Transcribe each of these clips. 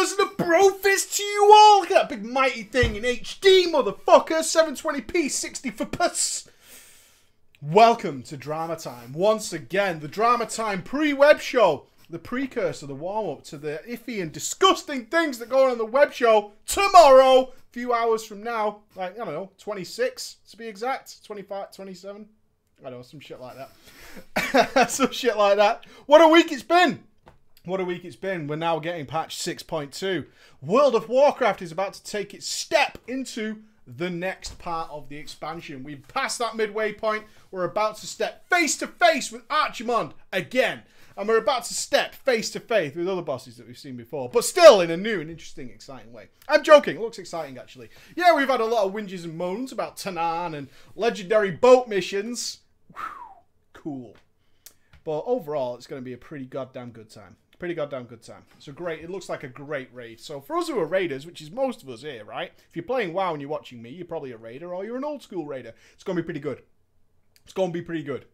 brothers and a bro fist to you all. Look at that big mighty thing in HD, motherfucker. 720p, 60 for puss. Welcome to Drama Time. Once again, the Drama Time pre-web show. The precursor, the warm-up to the iffy and disgusting things that go on the web show tomorrow. A few hours from now. Like, I don't know, 26 to be exact. 25, 27. I don't know, some shit like that. Some shit like that. What a week it's been. What a week it's been. We're now getting patch 6.2. World of Warcraft is about to take its step into the next part of the expansion. We've passed that midway point. We're about to step face to face with Archimonde again. And we're about to step face to face with other bosses that we've seen before. But still in a new and interesting, exciting way. I'm joking. It looks exciting, actually. Yeah, we've had a lot of whinges and moans about Tanaan and legendary boat missions. Whew, cool. But overall, it's going to be a pretty goddamn good time. Pretty goddamn good time. So great. It looks like a great raid. So for us who are raiders, which is most of us here, right? If you're playing WoW and you're watching me, you're probably a raider or you're an old school raider. It's going to be pretty good. It's going to be pretty good.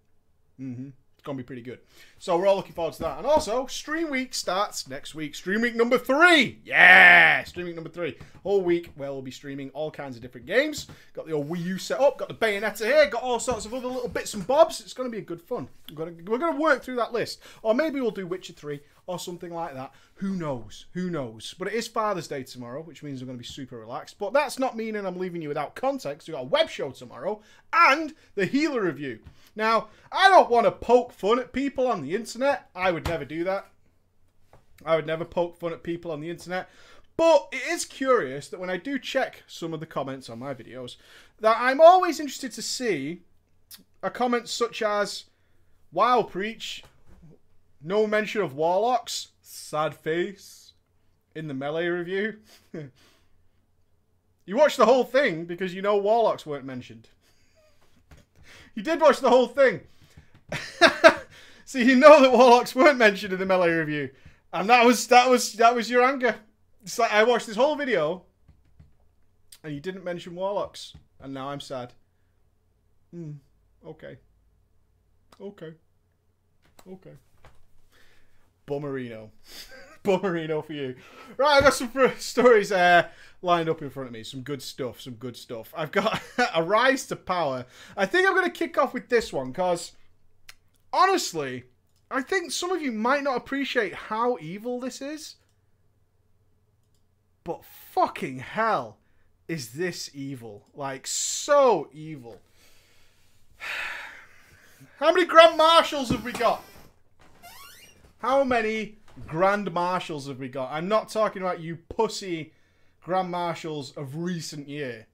It's going to be pretty good. So we're all looking forward to that. And also, Stream Week starts next week. Stream Week number 3. Yeah! Stream Week number 3. Whole week where we'll be streaming all kinds of different games. Got the old Wii U set up. Got the Bayonetta here. Got all sorts of other little bits and bobs. It's going to be a good fun. We're going to work through that list. Or maybe we'll do Witcher 3 or something like that. Who knows? Who knows? But it is Father's Day tomorrow, which means we're going to be super relaxed. But that's not meaning I'm leaving you without context. We've got a web show tomorrow and the Healer review. Now, I don't want to poke fun at people on the internet. I would never do that. I would never poke fun at people on the internet. But it is curious that when I do check some of the comments on my videos, that I'm always interested to see a comment such as, "Wow, Preach, no mention of Warlocks, sad face," in the Melee review. You watched the whole thing because you know Warlocks weren't mentioned. You did watch the whole thing. So you know that Warlocks weren't mentioned in the Melee review. And that was your anger. It's like I watched this whole video and you didn't mention Warlocks. And now I'm sad. Okay. Okay. Okay. Bummerino. Bummerino for you. Right, I've got some stories lined up in front of me. Some good stuff. Some good stuff. I've got a Rise to Power. I think I'm going to kick off with this one because, honestly, I think some of you might not appreciate how evil this is. But fucking hell is this evil. Like, so evil. How many Grand Marshals have we got? How many Grand Marshals have we got? I'm not talking about you pussy Grand Marshals of recent year.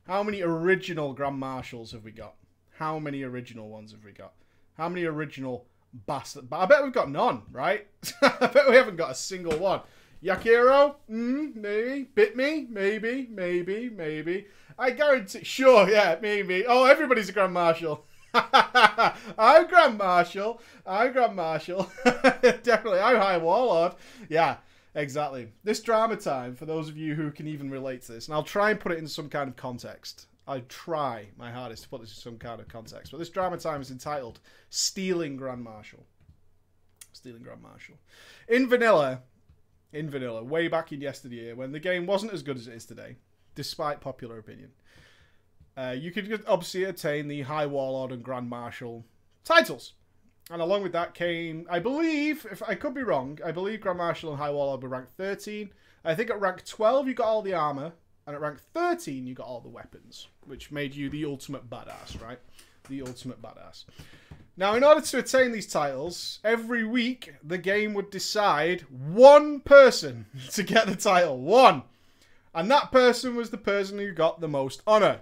How many original Grand Marshals have we got? How many original ones have we got? How many original bastard? I bet we've got none, right? I bet we haven't got a single one. Yakiro? Maybe. Bit me? Maybe. Maybe. Maybe. I guarantee. Sure, yeah, maybe. Oh, everybody's a Grand Marshal. I'm Grand Marshal. I'm Grand Marshal. Definitely. I'm High Warlord. Yeah, exactly. This Drama Time, for those of you who can even relate to this, and I'll try and put it in some kind of context. I try my hardest to put this in some kind of context. But this Drama Time is entitled Stealing Grand Marshal. Stealing Grand Marshal. In vanilla, way back in yesteryear, when the game wasn't as good as it is today, despite popular opinion, you could obviously attain the High Warlord and Grand Marshal titles. And along with that came, I believe, if I could be wrong, I believe Grand Marshal and High Warlord were ranked 13. I think at rank 12 you got all the armor, and at rank 13 you got all the weapons, which made you the ultimate badass, right? The ultimate badass. Now, in order to attain these titles, every week the game would decide one person to get the title. One! And that person was the person who got the most honor.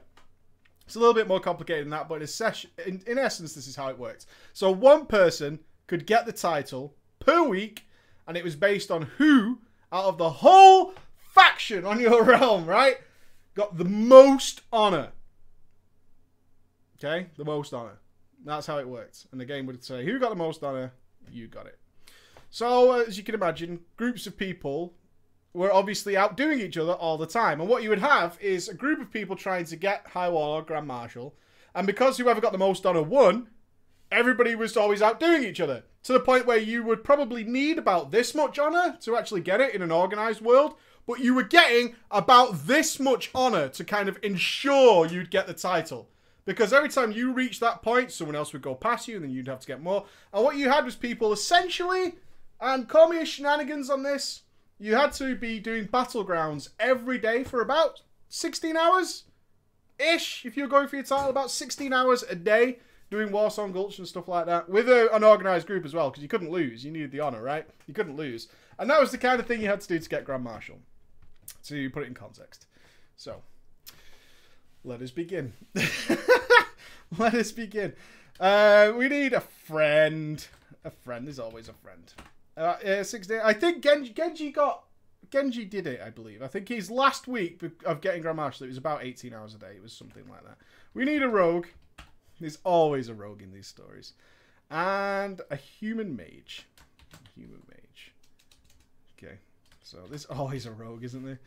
It's a little bit more complicated than that, but in essence, this is how it worked. So one person could get the title per week, and it was based on who, out of the whole faction on your realm, right, got the most honor. Okay? The most honor. That's how it worked. And the game would say, who got the most honor? You got it. So, as you can imagine, groups of people were obviously outdoing each other all the time. And what you would have is a group of people trying to get High Warlord, Grand Marshal. And because whoever got the most honor won, everybody was always outdoing each other. To the point where you would probably need about this much honor to actually get it in an organized world. But you were getting about this much honor to kind of ensure you'd get the title. Because every time you reached that point, someone else would go past you and then you'd have to get more. And what you had was people essentially, and call me a shenanigans on this, you had to be doing battlegrounds every day for about 16 hours-ish. If you were going for your title, about 16 hours a day doing Warsong Gulch and stuff like that. With an organised group as well, because you couldn't lose. You needed the honour, right? You couldn't lose. And that was the kind of thing you had to do to get Grand Marshal. To put it in context. So, let us begin. Let us begin. We need a friend. A friend is always a friend. 6 days. I think Genji did it, I believe. I think his last week of getting Grand Marshal, it was about 18 hours a day. It was something like that. We need a rogue. There's always a rogue in these stories. And a human mage. Human mage. Okay. So there's always a rogue, isn't there?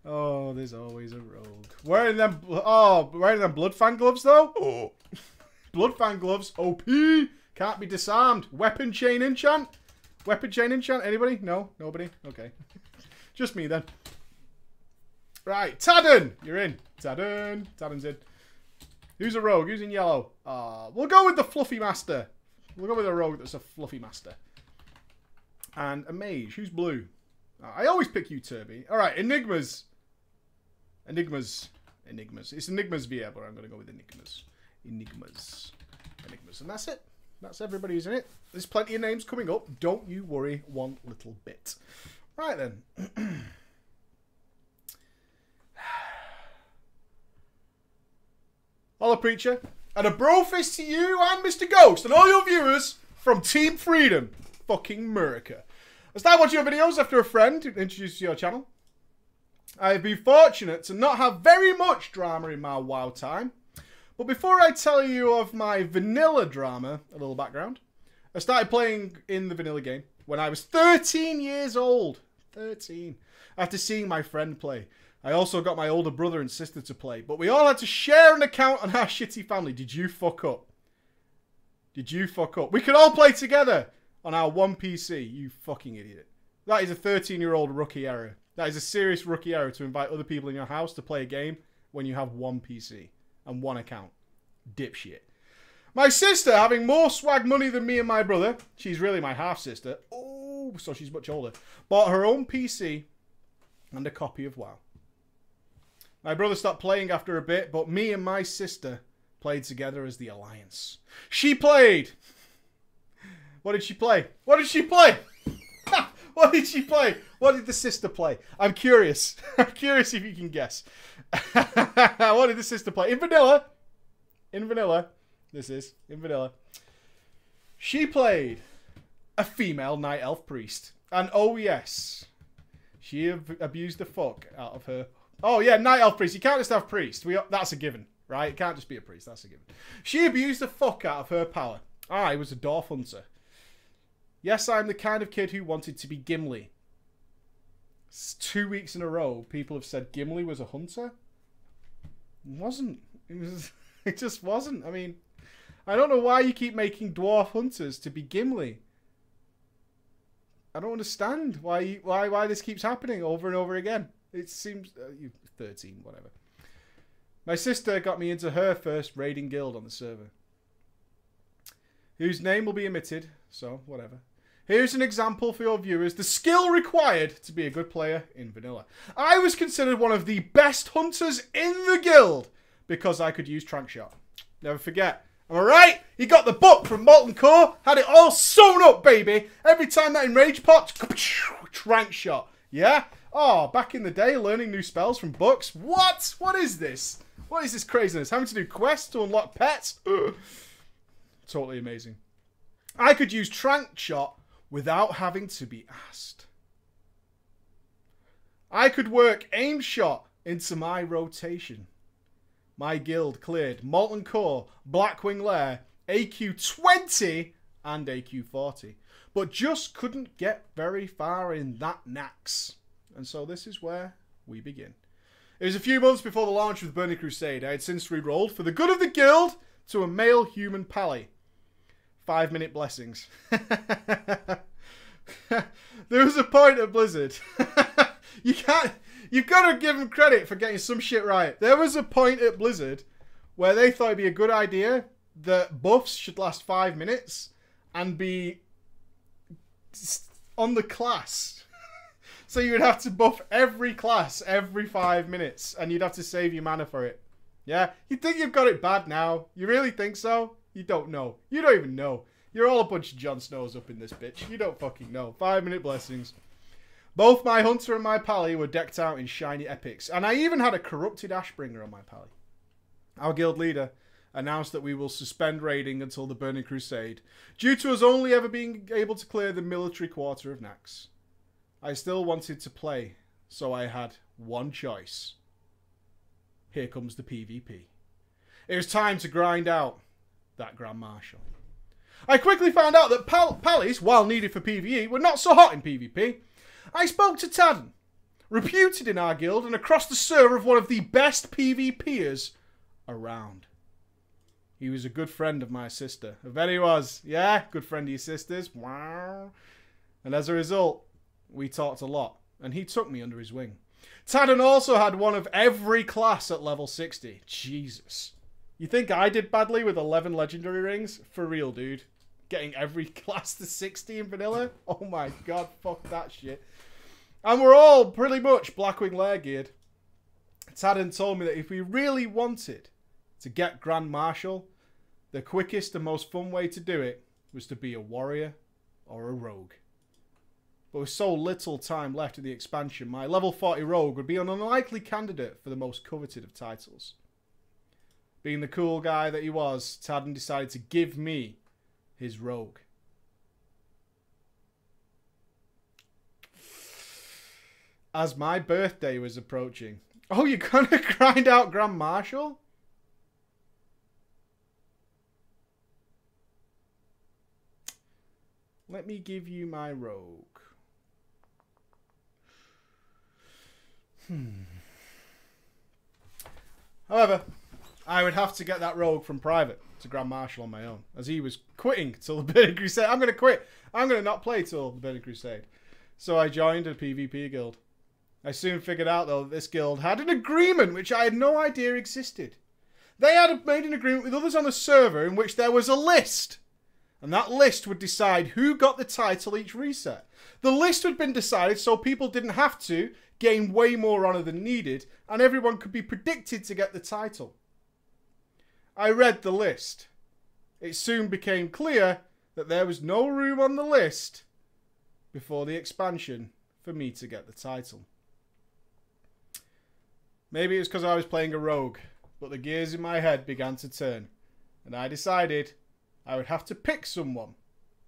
Oh, there's always a rogue. Wearing them Bloodfang gloves, though? Oh. Bloodfang gloves. OP. Can't be disarmed. Weapon chain enchant. Weapon chain enchant. Anybody? No? Nobody? Okay. Just me, then. Right. Tadden. You're in. Tadden. Tadden's in. Who's a rogue? Who's in yellow? We'll go with the Fluffy Master. We'll go with a rogue that's a Fluffy Master. And a mage. Who's blue? I always pick you, Turby. Alright, Enigmas. Enigmas. It's Enigmas VA, but I'm going to go with Enigmas. Enigmas. And that's it. That's everybody who's in it. There's plenty of names coming up. Don't you worry one little bit. Right then. Hello, Preacher. And a bro fist to you and Mr. Ghost and all your viewers from Team Freedom. Fucking America. I started watching your videos after a friend introduced to your channel. I have been fortunate to not have very much drama in my WoW time. But before I tell you of my vanilla drama, a little background. I started playing in the vanilla game when I was 13 years old. 13. After seeing my friend play. I also got my older brother and sister to play. But we all had to share an account on our shitty family. Did you fuck up? Did you fuck up? We could all play together on our one PC. You fucking idiot. That is a 13-year-old rookie error. That is a serious rookie error to invite other people in your house to play a game when you have one PC and one account. Dipshit. My sister, having more swag money than me and my brother, she's really my half-sister. Oh, so she's much older. Bought her own PC and a copy of WoW. My brother stopped playing after a bit, but me and my sister played together as the Alliance. She played. What did she play? What did she play? What did she play? What did the sister play? I'm curious. I'm curious if you can guess. What did the sister play? In vanilla. In vanilla. This is. In vanilla. She played a female night elf priest. And oh yes. She abused the fuck out of her. Oh yeah, night elf priest. You can't just have priest. That's a given. Right? It can't just be a priest. That's a given. She abused the fuck out of her power. I was a dwarf hunter. Yes, I'm the kind of kid who wanted to be Gimli. 2 weeks in a row, people have said Gimli was a hunter. It wasn't. It just wasn't. I mean, I don't know why you keep making dwarf hunters to be Gimli. I don't understand why this keeps happening over and over again. It seems... you're 13, whatever. My sister got me into her first raiding guild on the server. Whose name will be omitted, so whatever. Here's an example for your viewers. The skill required to be a good player in vanilla. I was considered one of the best hunters in the guild because I could use Trank Shot. Never forget. Am I right? He got the book from Molten Core. Had it all sewn up, baby. Every time that enrage popped, Trank Shot. Yeah? Oh, back in the day, learning new spells from books. What? What is this? What is this craziness? Having to do quests to unlock pets? Ugh. Totally amazing. I could use Trank Shot without having to be asked. I could work Aim Shot into my rotation. My guild cleared Molten Core, Blackwing Lair, AQ 20 and AQ 40. But just couldn't get very far in that Nax. And so this is where we begin. It was a few months before the launch of the Burning Crusade. I had since re-rolled for the good of the guild to a male human pally. 5-minute blessings. There was a point at Blizzard. You've got to give them credit for getting some shit right. There was a point at Blizzard where they thought it'd be a good idea that buffs should last 5 minutes and be on the class. So you would have to buff every class every 5 minutes, and you'd have to save your mana for it. Yeah? You think you've got it bad now? You really think so? You don't know. You don't even know. You're all a bunch of Jon Snows up in this bitch. You don't fucking know. 5-minute blessings. Both my Hunter and my Pally were decked out in shiny epics, and I even had a corrupted Ashbringer on my Pally. Our guild leader announced that we will suspend raiding until the Burning Crusade, due to us only ever being able to clear the military quarter of Naxx. I still wanted to play, so I had one choice. Here comes the PvP. It was time to grind out that Grand Marshal. I quickly found out that Pallies, while needed for PvE, were not so hot in PvP. I spoke to Tadden, reputed in our guild and across the server of one of the best PvPers around. He was a good friend of my sister. I bet he was. Yeah, good friend of your sister's. Wow. And as a result, we talked a lot, and he took me under his wing. Tadden also had one of every class at level 60. Jesus. You think I did badly with 11 legendary rings? For real, dude. Getting every class to 60 in vanilla? Oh my god, fuck that shit. And we're all pretty much Blackwing Lair geared. Tadden told me that if we really wanted to get Grand Marshal, the quickest and most fun way to do it was to be a warrior or a rogue. But with so little time left in the expansion, my level 40 rogue would be an unlikely candidate for the most coveted of titles. Being the cool guy that he was, Tadden decided to give me his rogue. As my birthday was approaching. Oh, you're gonna grind out Grand Marshal? Let me give you my rogue. However, I would have to get that rogue from private to Grand Marshal on my own, as he was quitting till the Burning Crusade. I'm going to quit. I'm going to not play till the Burning Crusade. So I joined a PvP guild. I soon figured out, though, that this guild had an agreement which I had no idea existed. They had made an agreement with others on the server in which there was a list. And that list would decide who got the title each reset. The list had been decided so people didn't have to gain way more honor than needed, and everyone could be predicted to get the title. I read the list. It soon became clear that there was no room on the list before the expansion for me to get the title. Maybe it was because I was playing a rogue, but the gears in my head began to turn, and I decided I would have to pick someone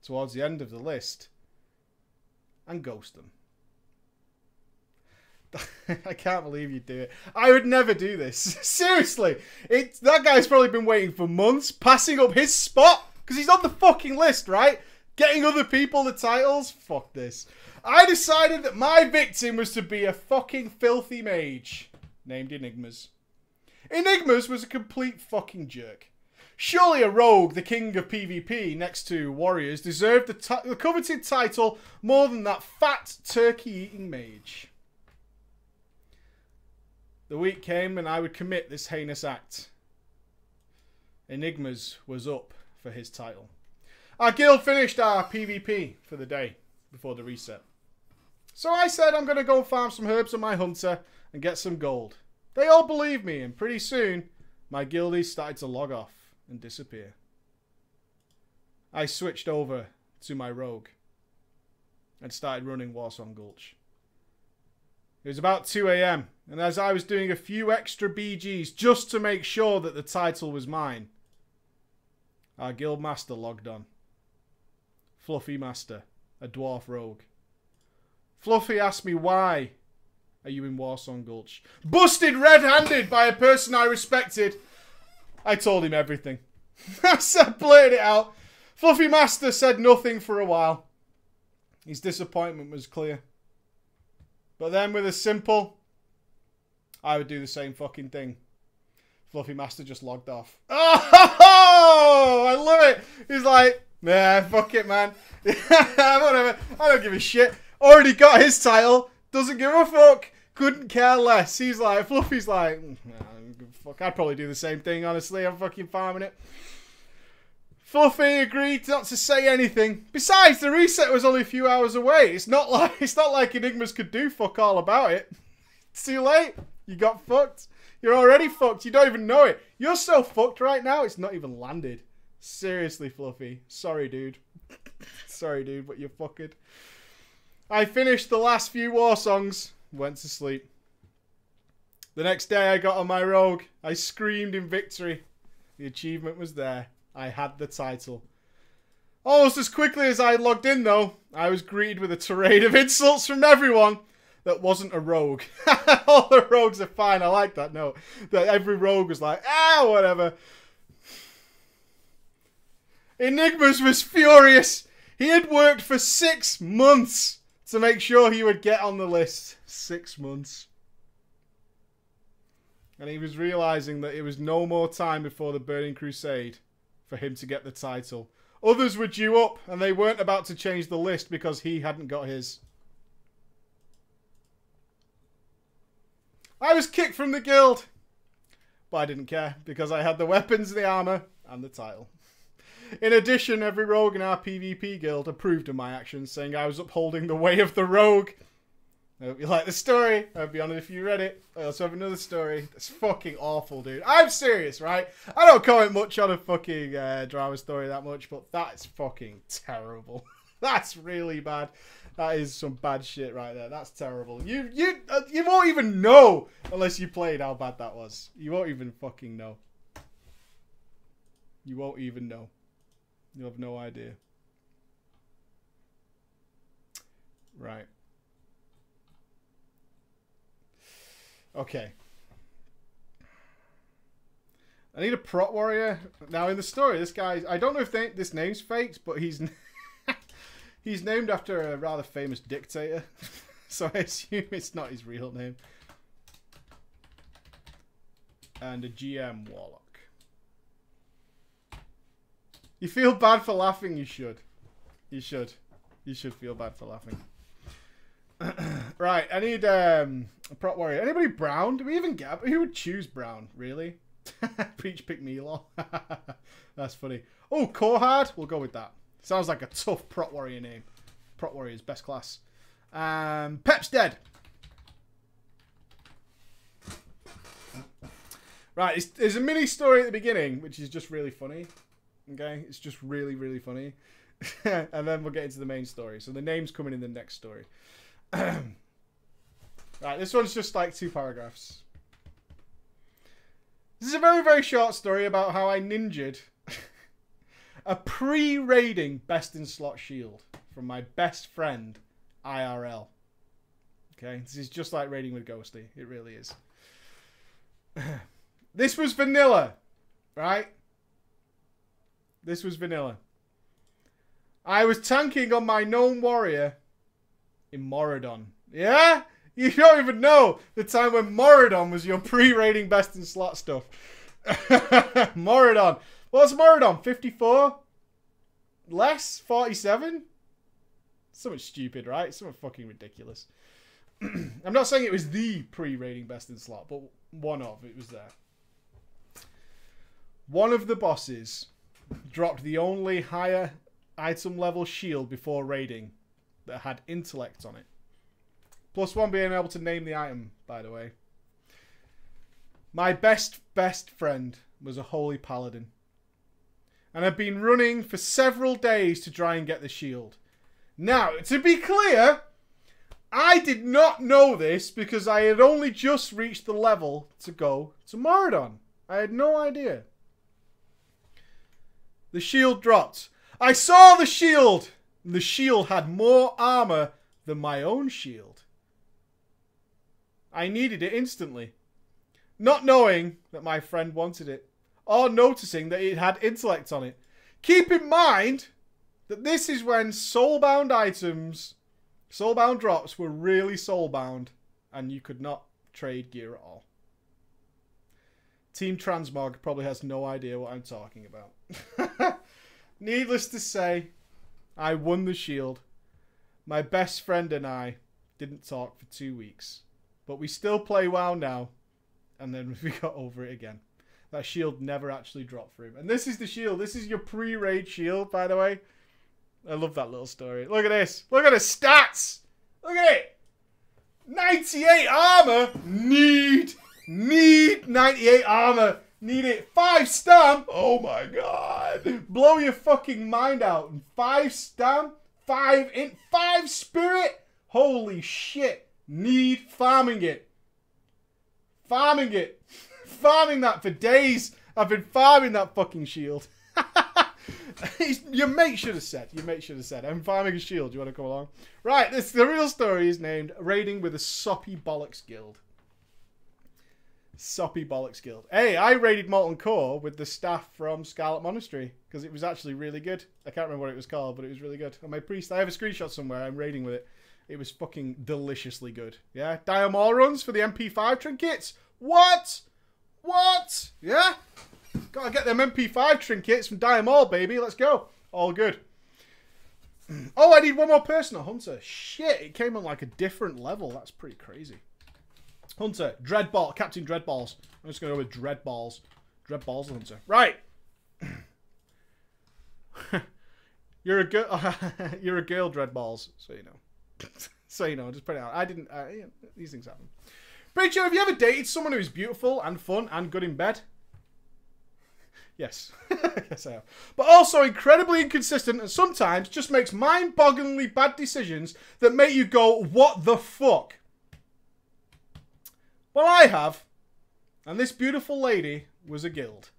towards the end of the list and ghost them. I can't believe you do it. I would never do this. Seriously. That guy's probably been waiting for months, passing up his spot, because he's on the fucking list, right? Getting other people the titles. Fuck this. I decided that my victim was to be a fucking filthy mage named Enigmas. Enigmas was a complete fucking jerk. Surely a rogue, the king of PvP next to warriors, deserved the coveted title more than that fat turkey-eating mage. The week came and I would commit this heinous act. Enigmas was up for his title. Our guild finished our PvP for the day before the reset. So I said I'm going to go farm some herbs on my Hunter and get some gold. They all believed me, and pretty soon my guildies started to log off and disappear. I switched over to my rogue and started running Warsong Gulch. It was about 2 AM, and as I was doing a few extra BGs just to make sure that the title was mine, our guild master logged on. Fluffy Master, a dwarf rogue. Fluffy asked me, why are you in Warsong Gulch? Busted red-handed by a person I respected. I told him everything. I blurted it out. Fluffy Master said nothing for a while. His disappointment was clear. But then with a simple, I would do the same fucking thing. Fluffy Master just logged off. Oh, I love it. He's like, Nah, fuck it, man. Whatever. I don't give a shit. Already got his title. Doesn't give a fuck. Couldn't care less. He's like, Fluffy's like, fuck, I'd probably do the same thing, honestly. I'm fucking farming it. Fluffy agreed not to say anything. Besides, the reset was only a few hours away. It's not like Enigmas could do fuck all about it. It's too late. You got fucked. You're already fucked. You don't even know it. You're so fucked right now, it's not even landed. Seriously, Fluffy. Sorry, dude. Sorry, dude, but you're fucked. I finished the last few war songs. Went to sleep. The next day I got on my rogue. I screamed in victory. The achievement was there. I had the title. Almost as quickly as I logged in, though, I was greeted with a tirade of insults from everyone that wasn't a rogue. All the rogues are fine. I like that note. That every rogue was like, whatever. Enigmas was furious. He had worked for 6 months to make sure he would get on the list. 6 months. And he was realizing that it was no more time before the Burning Crusade for him to get the title. Others were due up, and they weren't about to change the list because he hadn't got his. I was kicked from the guild, but I didn't care because I had the weapons, the armor, and the title. In addition, every rogue in our PvP guild approved of my actions, saying I was upholding the way of the rogue. I hope you like the story. I'll be honest if you read it. I also have another story. That's fucking awful, dude. I'm serious, right? I don't comment much on a fucking drama story that much, but that's fucking terrible. That's really bad. That is some bad shit right there. That's terrible. You won't even know unless you played how bad that was. You won't even fucking know. You won't even know. You have no idea. Right. Okay. I need a prot warrior. Now in the story, this guy, I don't know if this name's faked, but he's he's named after a rather famous dictator. So I assume it's not his real name. And a GM warlock. You feel bad for laughing? You should. You should. You should feel bad for laughing. Right, I need a prot warrior. Anybody brown? Do we even get... Who would choose brown? Really? Peach pick me, lol. That's funny. Oh, Korhard? We'll go with that. Sounds like a tough prot warrior name. Prot warrior's best class. Pep's dead. Right, there's a mini story at the beginning, which is just really funny. Okay, it's just really, really funny. And then we'll get into the main story. So the name's coming in the next story. Right, this one's just like 2 paragraphs. This is a very, very short story about how I ninja'd a pre-raiding best in slot shield from my best friend, IRL. Okay, this is just like raiding with Ghosty. It really is. This was vanilla, right? This was vanilla. I was tanking on my gnome warrior in Moradon. Yeah? You don't even know the time when Moradon was your pre-rating best in slot stuff. Moradon. What's Moradon? 54? Less? 47? Something stupid, right? Something fucking ridiculous. I'm not saying it was the pre-rating best in slot, but one of. It was there. One of the bosses dropped the only higher item level shield before raiding that had intellect on it. +1 being able to name the item, by the way. My best friend was a holy paladin. And had been running for several days to try and get the shield. Now, to be clear, I did not know this because I had only just reached the level to go to Moradon. I had no idea. The shield dropped. I saw the shield! The shield had more armor than my own shield. I needed it instantly. Not knowing that my friend wanted it. Or noticing that it had intellect on it. Keep in mind that this is when soulbound items, soulbound drops were really soulbound. And you could not trade gear at all. Team Transmog probably has no idea what I'm talking about. Needless to say, I won the shield. My best friend and I didn't talk for 2 weeks. But we still play WoW now. And then we got over it again. That shield never actually dropped for him. And this is the shield. This is your pre-raid shield, by the way. I love that little story. Look at this. Look at the stats. Look at it. 98 armor. Need 98 armor. Need it. 5 stamp. Oh my god. Blow your fucking mind out. 5 stamp. 5 int. 5 spirit. Holy shit. Need farming it. Farming it. Farming that for days. I've been farming that fucking shield. Your mate should have said. Your mate should have said. I'm farming a shield. Do you want to come along? Right. The real story is named Raiding with a Soppy Bollocks Guild. Soppy Bollocks Guild. Hey, I raided Molten Core with the staff from Scarlet Monastery because it was actually really good. I can't remember what it was called, but it was really good. And my priest, I have a screenshot somewhere. I'm raiding with it. It was fucking deliciously good. Yeah, Diamol runs for the MP5 trinkets. What? What? Yeah? Gotta get them MP5 trinkets from Diamol, baby. Let's go. All good. Oh, I need one more person, a Hunter. Shit, it came on like a different level. That's pretty crazy. Hunter, Dreadball, Captain Dreadballs. I'm just going to go with Dreadballs. Dreadballs Hunter. Right. You're a girl. You're a girl, Dreadballs. So you know. So you know. Just put it out. I didn't. Yeah, these things happen. Preacher, have you ever dated someone who is beautiful and fun and good in bed? Yes. Yes, I have. But also incredibly inconsistent and sometimes just makes mind-bogglingly bad decisions that make you go, what the fuck? Well, I have. And this beautiful lady was a guild.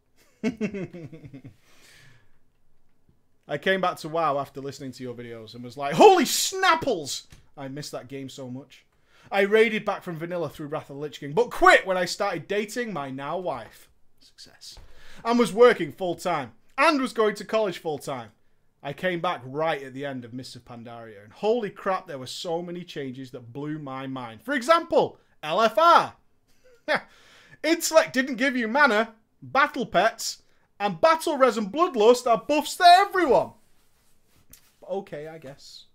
I came back to WoW after listening to your videos and was like, holy snapples! I missed that game so much. I raided back from vanilla through Wrath of the Lich King, but quit when I started dating my now wife. Success. And was working full-time. And was going to college full-time. I came back right at the end of Mists of Pandaria. And holy crap, there were so many changes that blew my mind. For example, LFR. Intellect didn't give you mana, battle pets, and battle res and bloodlust are buffs to everyone. But okay, I guess.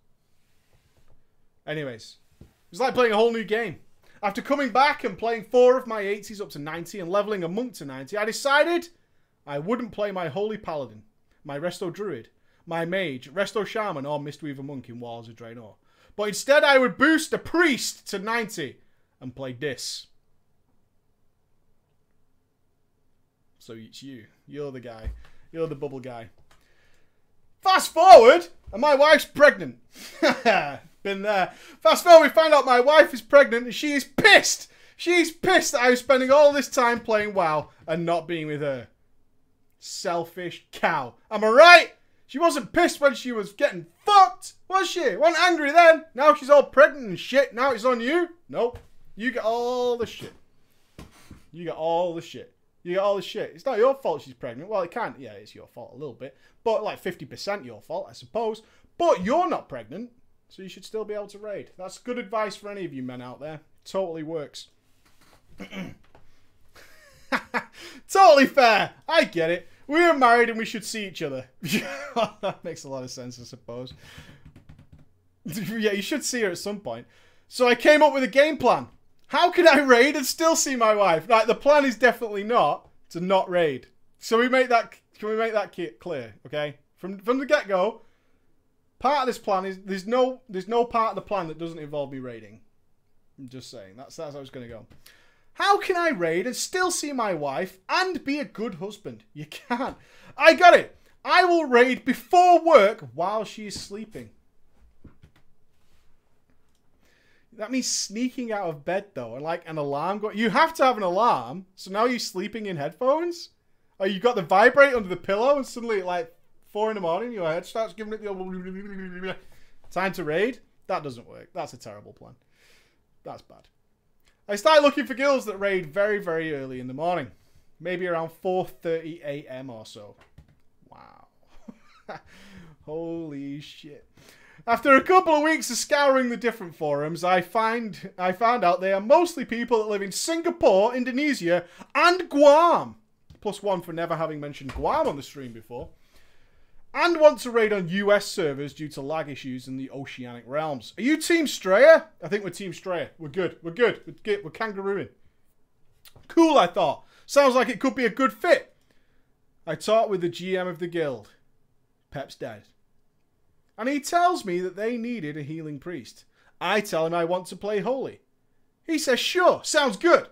Anyways, it was like playing a whole new game. After coming back and playing 4 of my 80s up to 90 and leveling a monk to 90, I decided I wouldn't play my Holy Paladin, my Resto Druid, my Mage, Resto Shaman, or Mistweaver Monk in Warlords of Draenor. But instead I would boost a Priest to 90 and play this. So it's you. You're the guy. You're the bubble guy. Fast forward, and my wife's pregnant. Been there. Fast forward, we find out my wife is pregnant, and she is pissed. She's pissed that I was spending all this time playing WoW and not being with her. Selfish cow. Am I right? She wasn't pissed when she was getting fucked, was she? Wasn't angry then. Now she's all pregnant and shit. Now it's on you. Nope. You get all the shit. You get all the shit. You get all the shit. It's not your fault she's pregnant. Well, it can't. Yeah, it's your fault a little bit. But like 50% your fault, I suppose. But you're not pregnant. So you should still be able to raid. That's good advice for any of you men out there. Totally works. Totally fair. I get it. We were married and we should see each other. That makes a lot of sense, I suppose. Yeah, you should see her at some point. So I came up with a game plan. How can I raid and still see my wife? Right, the plan is definitely not to not raid. So we make that. Can we make that clear? Okay, from the get go. Part of this plan is there's no part of the plan that doesn't involve me raiding. I'm just saying that's how it's going to go. How can I raid and still see my wife and be a good husband? You can't. I got it. I will raid before work while she's sleeping. That means sneaking out of bed, though, and like an alarm going. You have to have an alarm. So now you're sleeping in headphones? Or you got the vibrate under the pillow and suddenly at like 4 in the morning your head starts giving it the time to raid? That doesn't work. That's a terrible plan. That's bad. I started looking for guilds that raid very, very early in the morning. Maybe around 4:30 a.m. or so. Wow. Holy shit. After a couple of weeks of scouring the different forums, I found out they are mostly people that live in Singapore, Indonesia, and Guam. +1 for never having mentioned Guam on the stream before. and want to raid on US servers due to lag issues in the Oceanic realms. Are you Team Straya? I think we're Team Straya. We're good. We're good. We're kangarooing. Cool, I thought. Sounds like it could be a good fit. I talked with the GM of the guild. Pep's dead. And he tells me that they needed a healing priest. I tell him I want to play holy. He says, sure, sounds good.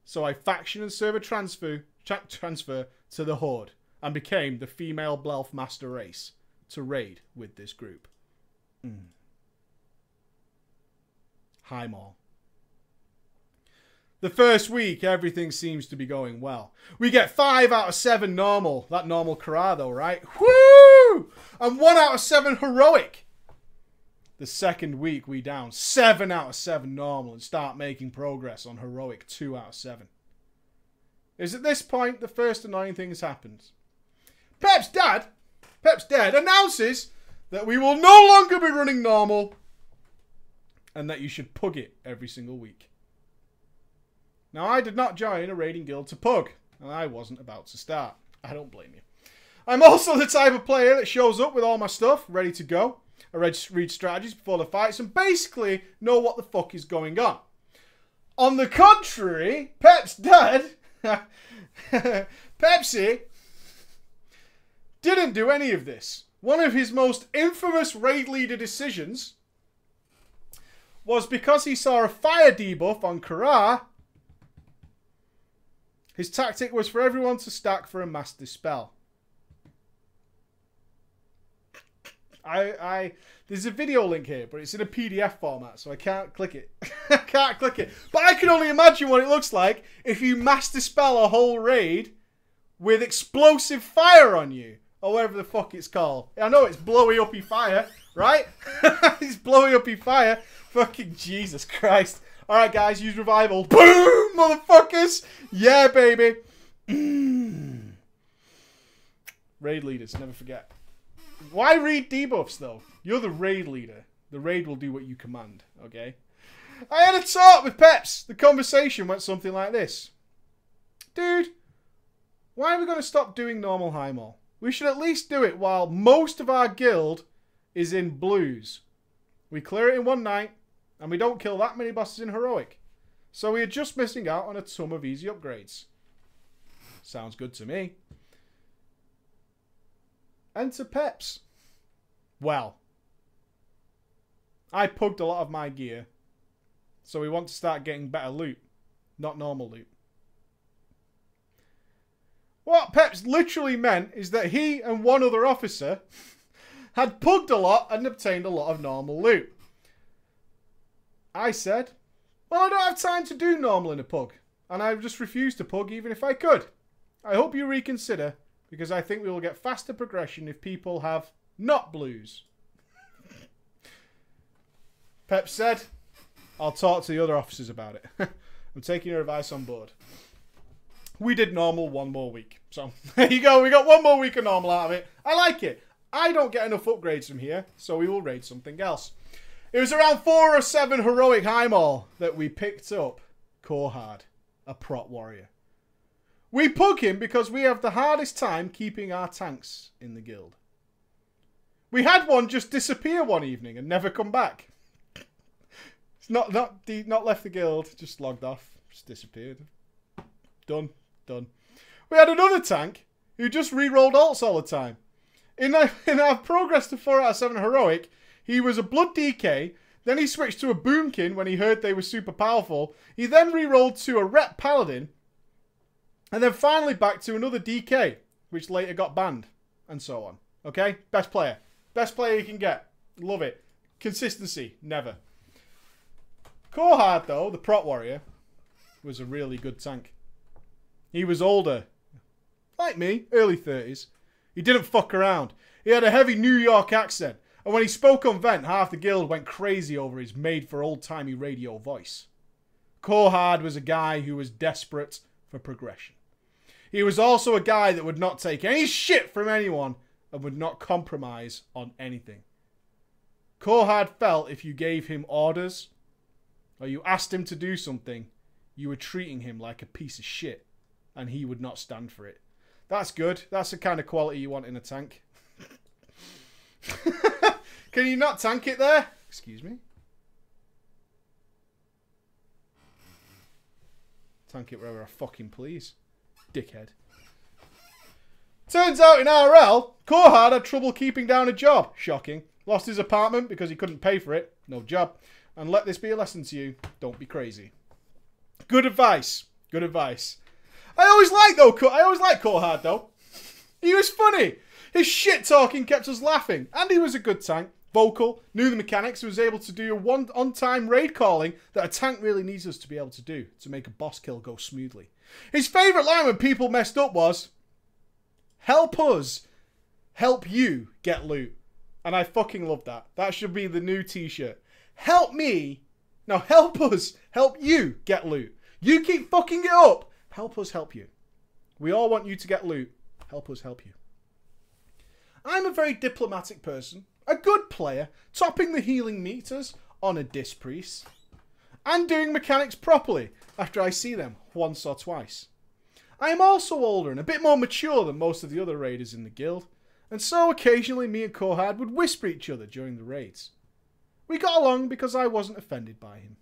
So I faction and server transfer to the Horde and became the female Blelf master race to raid with this group. Highmaul. The first week, everything seems to be going well. We get 5 out of 7 normal. That normal Kara though, right? Woo! And 1 out of 7 heroic. The second week, we down 7 out of 7 normal and start making progress on heroic 2 out of 7. Is at this point, the first annoying thing has happened. Pep's dad, announces that we will no longer be running normal and that you should pug it every single week. Now, I did not join a raiding guild to pug, and I wasn't about to start. I don't blame you. I'm also the type of player that shows up with all my stuff ready to go. I read strategies before the fights and basically know what the fuck is going on. On the contrary, Pep's dad, Pepsi, didn't do any of this. One of his most infamous raid leader decisions was because he saw a fire debuff on Kara. His tactic was for everyone to stack for a mass dispel. There's a video link here, but it's in a PDF format, so I can't click it. I can't click it. But I can only imagine what it looks like if you mass dispel a whole raid with explosive fire on you. Or whatever the fuck it's called. I know it's blowy uppy fire, right? It's blowy uppy fire. Fucking Jesus Christ. Alright guys, use revival. Boom, motherfuckers! Yeah, baby. Raid leaders, never forget. Why read debuffs, though? You're the raid leader. The raid will do what you command, okay? I had a talk with Peps. The conversation went something like this. Dude, why are we going to stop doing normal Highmaul? We should at least do it while most of our guild is in blues. We clear it in one night, and we don't kill that many bosses in heroic. So we are just missing out on a ton of easy upgrades. Sounds good to me. Enter Peps. Well, I pugged a lot of my gear, so we want to start getting better loot, not normal loot. What Peps literally meant is that he and one other officer had pugged a lot and obtained a lot of normal loot. I said, well, I don't have time to do normal in a pug, and I just refused to pug even if I could. I hope you reconsider, because I think we will get faster progression if people have not blues. Pep said, I'll talk to the other officers about it. I'm taking your advice on board. We did normal one more week. So, there you go. We got one more week of normal out of it. I like it. I don't get enough upgrades from here, so we will raid something else. It was around 4 or 7 heroic Highmaul that we picked up Korhard, a prot warrior. We pug him because we have the hardest time keeping our tanks in the guild. We had one just disappear one evening and never come back. It's not left the guild, just logged off, just disappeared. Done. We had another tank who just re-rolled alts all the time. In our progress to 4 out of 7 heroic, he was a blood DK, then he switched to a boomkin when he heard they were super powerful. He then re-rolled to a rep paladin, and then finally back to another DK, which later got banned, and so on. Okay? Best player. Best player you can get. Love it. Consistency. Never. Korhard, though, the prot warrior, was a really good tank. He was older. Like me, early 30s. He didn't fuck around. He had a heavy New York accent. And when he spoke on Vent, half the guild went crazy over his made-for-old-timey radio voice. Korhard was a guy who was desperate for progression. He was also a guy that would not take any shit from anyone and would not compromise on anything. Korhard felt if you gave him orders or you asked him to do something, you were treating him like a piece of shit and he would not stand for it. That's good. That's the kind of quality you want in a tank. Can you not tank it there? Excuse me. Tank it wherever I fucking please. Dickhead. Turns out in RL, Korhard had trouble keeping down a job. Shocking. Lost his apartment because he couldn't pay for it. No job. And let this be a lesson to you. Don't be crazy. Good advice. Good advice. I always liked Korhard though. He was funny. His shit talking kept us laughing. And he was a good tank. Vocal, knew the mechanics, and was able to do a on-time raid calling that a tank really needs us to be able to do to make a boss kill go smoothly. His favourite line when people messed up was, "Help us, help you get loot." And I fucking love that. That should be the new t-shirt. Help me, no, help us, help you get loot. You keep fucking it up. Help us help you. We all want you to get loot. Help us help you. I'm a very diplomatic person. A good player, topping the healing meters on a Disc Priest, and doing mechanics properly after I see them once or twice. I am also older and a bit more mature than most of the other raiders in the guild, and so occasionally me and Korhard would whisper each other during the raids. We got along because I wasn't offended by him.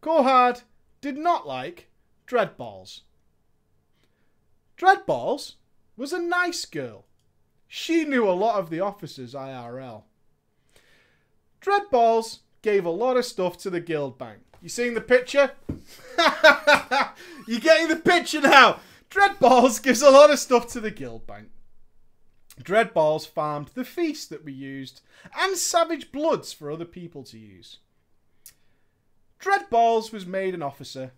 Korhard did not like Dreadballs. Dreadballs was a nice girl. She knew a lot of the officers IRL. Dreadballs gave a lot of stuff to the guild bank. You seeing the picture? You're getting the picture now. Dreadballs gives a lot of stuff to the guild bank. Dreadballs farmed the feast that we used and Savage Bloods for other people to use. Dreadballs was made an officer.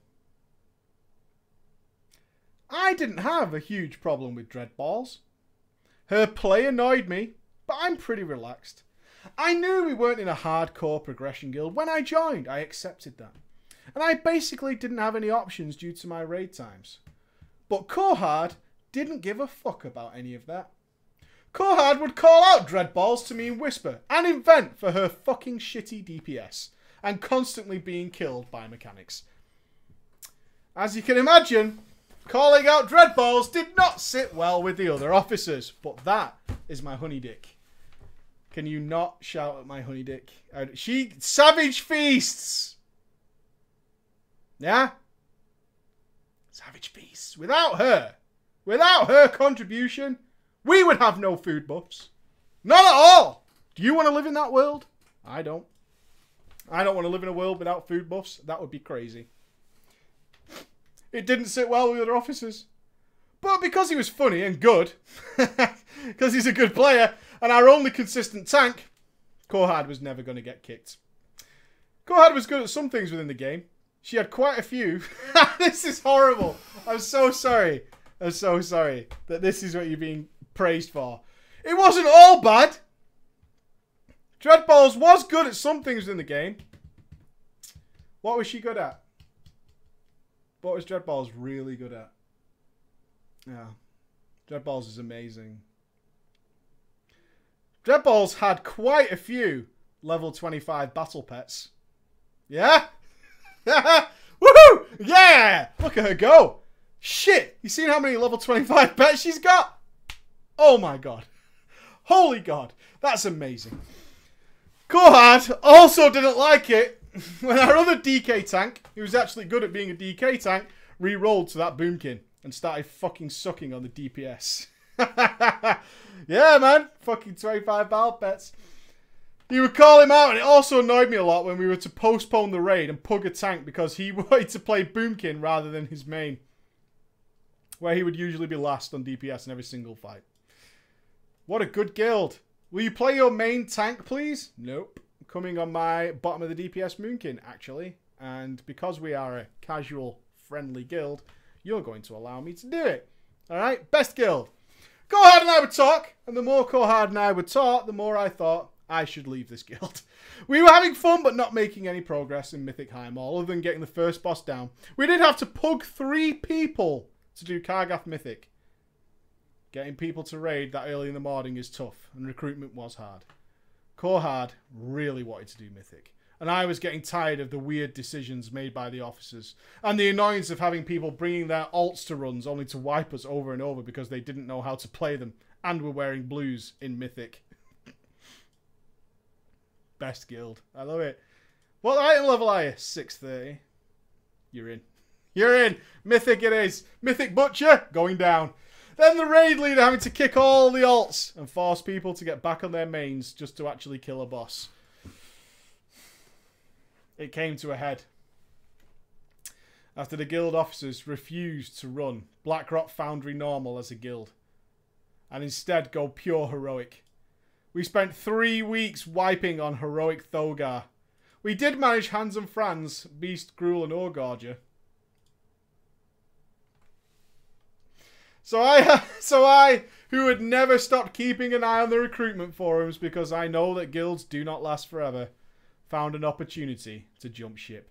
I didn't have a huge problem with Dreadballs. Her play annoyed me, but I'm pretty relaxed. I knew we weren't in a hardcore progression guild. When I joined, I accepted that. And I basically didn't have any options due to my raid times. But Korhard didn't give a fuck about any of that. Korhard would call out Dreadballs to me in whisper and invent for her fucking shitty DPS and constantly being killed by mechanics. As you can imagine, calling out Dreadballs did not sit well with the other officers, but that is my honey dick. Can you not shout at my honey dick? She Savage Feasts. Yeah? Savage Feasts. Without her contribution, we would have no food buffs. Not at all. Do you want to live in that world? I don't. I don't want to live in a world without food buffs. That would be crazy. It didn't sit well with other officers. But because he was funny and good, because he's a good player, and our only consistent tank, Korhard was never going to get kicked. Korhard was good at some things within the game. She had quite a few. This is horrible. I'm so sorry. I'm so sorry that this is what you're being praised for. It wasn't all bad. Dreadballs was good at some things in the game. What was she good at? What was Dreadballs really good at? Yeah. Dreadballs is amazing. Dreadballs had quite a few level 25 battle pets. Yeah? Woohoo! Yeah! Look at her go. Shit! You seen how many level 25 pets she's got? Oh my god. Holy god. That's amazing. Korhard also didn't like it when our other DK tank, who was actually good at being a DK tank, re-rolled to that boomkin and started fucking sucking on the DPS. Yeah, man. Fucking 25 battle pets. He would call him out, and it also annoyed me a lot when we were to postpone the raid and pug a tank because he wanted to play boomkin rather than his main, where he would usually be last on DPS in every single fight. What a good guild. Will you play your main tank, please? Nope. Coming on my bottom of the DPS Moonkin, actually. And because we are a casual, friendly guild, you're going to allow me to do it. Alright? Best guild. Korhard and I would talk, and the more Korhard and I would talk, the more I thought I should leave this guild. We were having fun, but not making any progress in Mythic Highmaul, other than getting the first boss down. We did have to pug 3 people to do Kargath Mythic. Getting people to raid that early in the morning is tough, and recruitment was hard. Korhard really wanted to do Mythic, and I was getting tired of the weird decisions made by the officers, and the annoyance of having people bringing their alts to runs only to wipe us over and over because they didn't know how to play them, And we're wearing blues in Mythic. Best guild. I love it. What item level are you? 630. You're in. You're in. Mythic it is. Mythic Butcher going down. Then the raid leader having to kick all the alts and force people to get back on their mains just to actually kill a boss. It came to a head after the guild officers refused to run Blackrock Foundry normal as a guild and instead go pure heroic. We spent 3 weeks wiping on heroic Thogar. We did manage Hans and Franz, Beast, Gruul and Orgorger. So I, who had never stopped keeping an eye on the recruitment forums because I know that guilds do not last forever, found an opportunity to jump ship.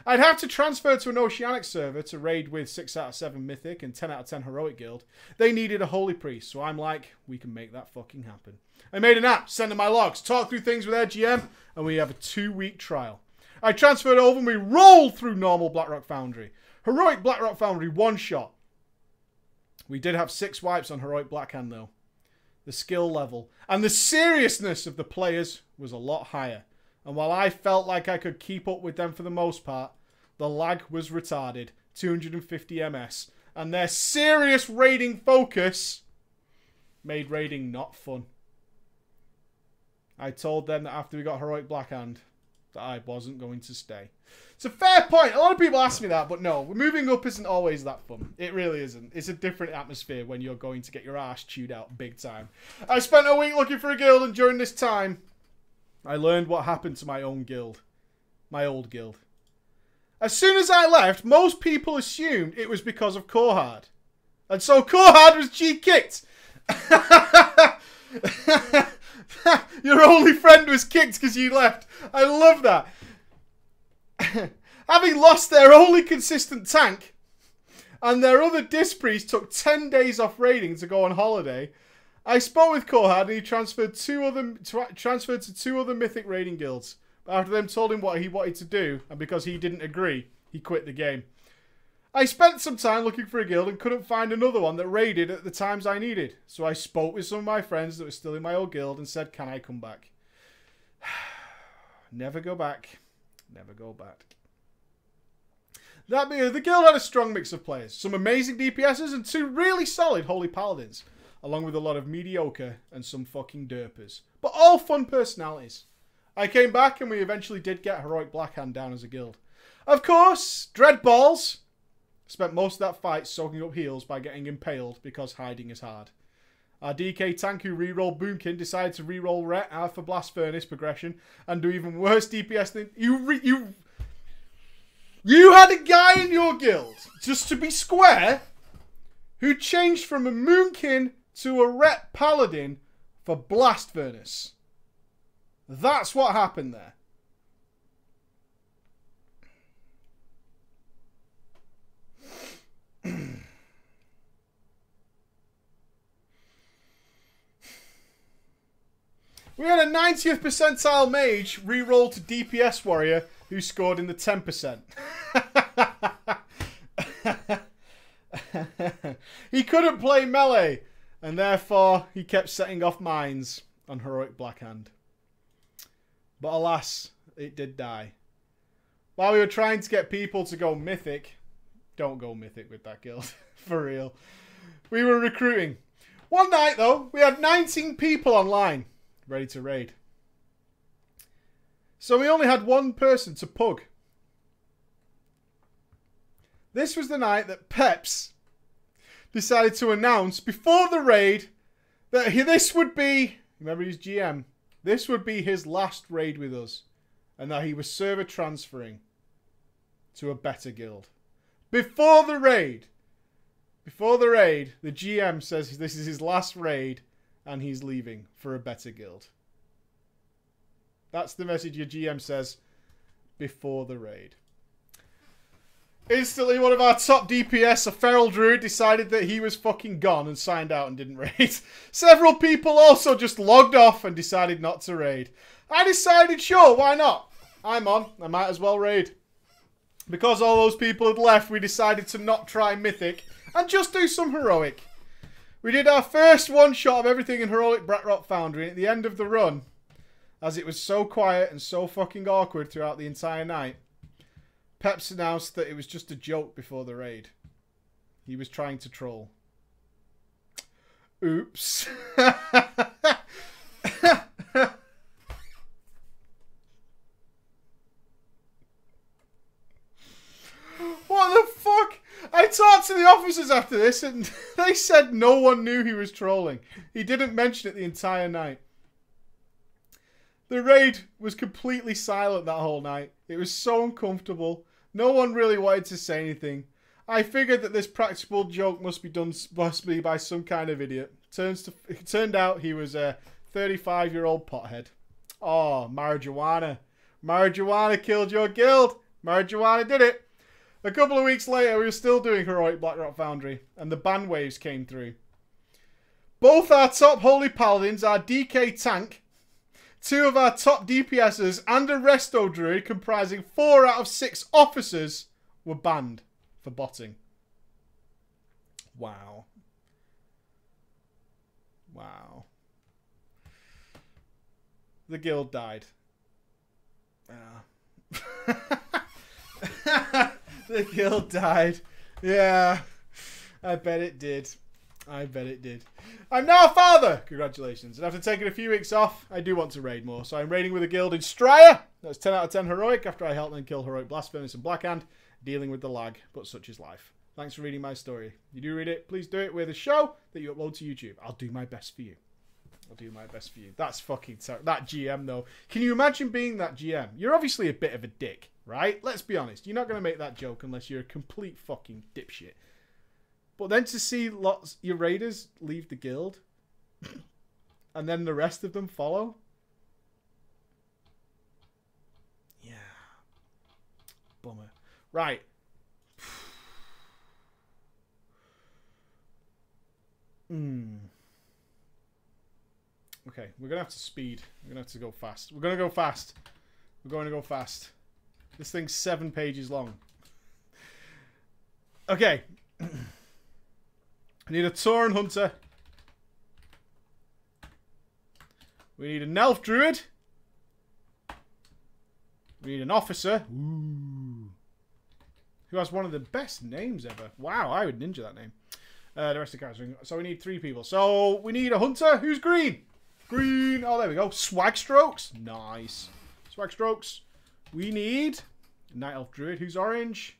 I'd have to transfer to an Oceanic server to raid with 6 out of 7 Mythic and 10 out of 10 Heroic Guild. They needed a Holy Priest, so I'm like, we can make that fucking happen. I made an app, send them my logs, talk through things with their GM, and we have a 2-week trial. I transferred over and we rolled through normal Blackrock Foundry. Heroic Blackrock Foundry, 1-shot. We did have 6 wipes on Heroic Blackhand though. The skill level and the seriousness of the players was a lot higher. And while I felt like I could keep up with them for the most part, the lag was retarded. 250 MS. And their serious raiding focus made raiding not fun. I told them that after we got Heroic Blackhand that I wasn't going to stay. It's a fair point. A lot of people ask me that, but no, moving up isn't always that fun. It really isn't. It's a different atmosphere when you're going to get your ass chewed out big time. I spent a week looking for a guild, and during this time, I learned what happened to my own guild. My old guild. As soon as I left, most people assumed it was because of Korhard. And so Korhard was G-kicked. Your only friend was kicked because you left. I love that. Having lost their only consistent tank, and their other disc priest took 10 days off raiding to go on holiday, I spoke with Korhard and he transferred to 2 other Mythic raiding guilds. But after them told him what he wanted to do, and because he didn't agree, he quit the game. I spent some time looking for a guild and couldn't find another one that raided at the times I needed. So I spoke with some of my friends that were still in my old guild and said, can I come back? Never go back. Never go back. That being, the guild had a strong mix of players. Some amazing DPSs and 2 really solid Holy Paladins. Along with a lot of mediocre and some fucking derpers. But all fun personalities. I came back and we eventually did get Heroic Blackhand down as a guild. Of course, Dreadballs spent most of that fight soaking up heals by getting impaled because hiding is hard. Our DK tank who rerolled Boomkin decided to reroll Ret Alpha Blast Furnace progression and do even worse DPS than... You had a guy in your guild, just to be square, who changed from a Moonkin to a Ret Paladin for Blast Furnace. That's what happened there. We had a 90th percentile mage re-roll to DPS warrior who scored in the 10%. He couldn't play melee, and therefore he kept setting off mines on Heroic Blackhand. But alas, it did die. While we were trying to get people to go Mythic, don't go Mythic with that guild, for real. We were recruiting. One night though, we had 19 people online, ready to raid. So we only had one person to pug. This was the night that Peps decided to announce before the raid that this would be, remember he's GM, this would be his last raid with us. And that he was server transferring to a better guild. Before the raid, the GM says this is his last raid and he's leaving for a better guild. That's the message your GM says before the raid. Instantly, one of our top DPS, a Feral Druid, decided that he was fucking gone and signed out and didn't raid. Several people also just logged off and decided not to raid. I decided, sure, why not? I'm on. I might as well raid. Because all those people had left, we decided to not try Mythic and just do some Heroic. We did our first one shot of everything in Heroic Black Rock Foundry, and at the end of the run, as it was so quiet and so fucking awkward throughout the entire night, Peps announced that it was just a joke before the raid. He was trying to troll. Oops. What the fuck? I talked to the officers after this and they said no one knew he was trolling. He didn't mention it the entire night. The raid was completely silent that whole night. It was so uncomfortable. No one really wanted to say anything. I figured that this practical joke must be by some kind of idiot. It turned out he was a 35-year-old pothead. Oh, marijuana. Marijuana killed your guild. Marijuana did it. A couple of weeks later, we were still doing Heroic Black Rock Foundry, and the ban waves came through. Both our top Holy Paladins, our DK tank, 2 of our top DPSs, and a Resto Druid comprising 4 out of 6 officers were banned for botting. Wow. Wow. The guild died. The guild died. Yeah. I bet it did. I bet it did. I'm now a father! Congratulations. And after taking a few weeks off, I do want to raid more. So I'm raiding with a guild in Strya. That's 10 out of 10 heroic after I helped them kill heroic Blast Furnace and Blackhand, dealing with the lag, but such is life. Thanks for reading my story. You do read it, please do it with a show that you upload to YouTube. I'll do my best for you. I'll do my best for you. That's fucking terrible. That GM, though. Can you imagine being that GM? You're obviously a bit of a dick, right? Let's be honest. You're not going to make that joke unless you're a complete fucking dipshit. But then to see your raiders leave the guild and then the rest of them follow. Yeah. Bummer. Right. Okay, we're going to have to speed. We're going to have to go fast. We're going to go fast. We're going to go fast. This thing's 7 pages long. Okay. I need a Tauren Hunter. We need an Elf Druid. We need an Officer. Ooh. Who has one of the best names ever. Wow, I would ninja that name. The rest of the guys. So we need 3 people. So we need a Hunter. Who's green? Green. Oh, there we go. Swag Strokes. Nice. Swag Strokes. We need a Night Elf Druid. Who's orange?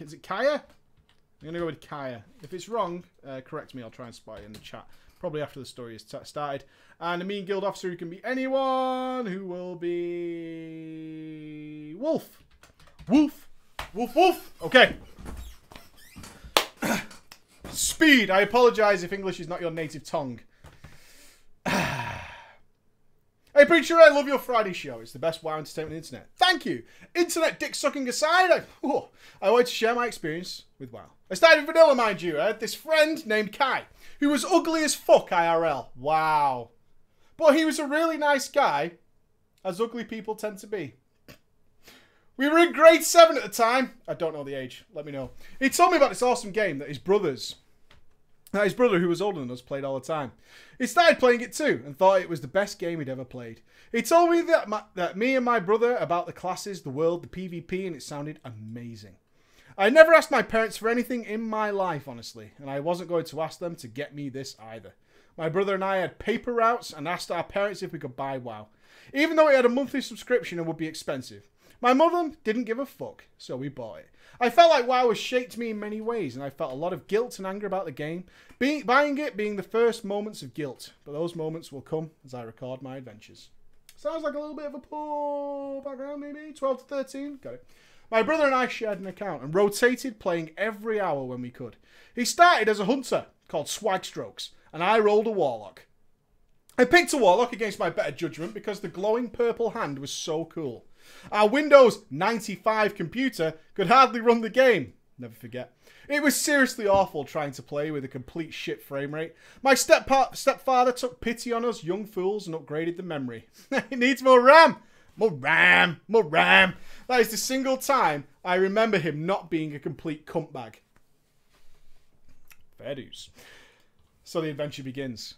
Is it Kaya? I'm going to go with Kaya. If it's wrong, correct me. I'll try and spot it in the chat. Probably after the story has started. And a mean guild officer who can be anyone. Who will be... Wolf. Wolf. Wolf, wolf. Okay. Speed. I apologise if English is not your native tongue. Hey, Preacher, I love your Friday show. It's the best WoW entertainment on the internet. Thank you. Internet dick sucking aside, I wanted to share my experience with WoW. I started in vanilla, mind you. I had this friend named Kai, who was ugly as fuck IRL. Wow. But he was a really nice guy, as ugly people tend to be. We were in grade 7 at the time. I don't know the age. Let me know. He told me about this awesome game that his brother, who was older than us, played all the time. He started playing it too and thought it was the best game he'd ever played. He told me that me and my brother about the classes, the world, the PvP, and it sounded amazing. I never asked my parents for anything in my life, honestly, and I wasn't going to ask them to get me this either. My brother and I had paper routes and asked our parents if we could buy WoW, even though it had a monthly subscription and would be expensive. My mother didn't give a fuck, so we bought it. I felt like WoW has shaped me in many ways, and I felt a lot of guilt and anger about the game, buying it being the first moments of guilt, but those moments will come as I record my adventures. Sounds like a little bit of a poor background, maybe? 12 to 13? Got it. My brother and I shared an account and rotated playing every hour when we could. He started as a hunter called Swag Strokes, and I rolled a warlock. I picked a warlock against my better judgment because the glowing purple hand was so cool. Our Windows 95 computer could hardly run the game. Never forget. It was seriously awful trying to play with a complete shit frame rate. My stepfather took pity on us young fools and upgraded the memory. It needs more RAM. More RAM. More RAM. That is the single time I remember him not being a complete cunt bag. Fair dues. So the adventure begins.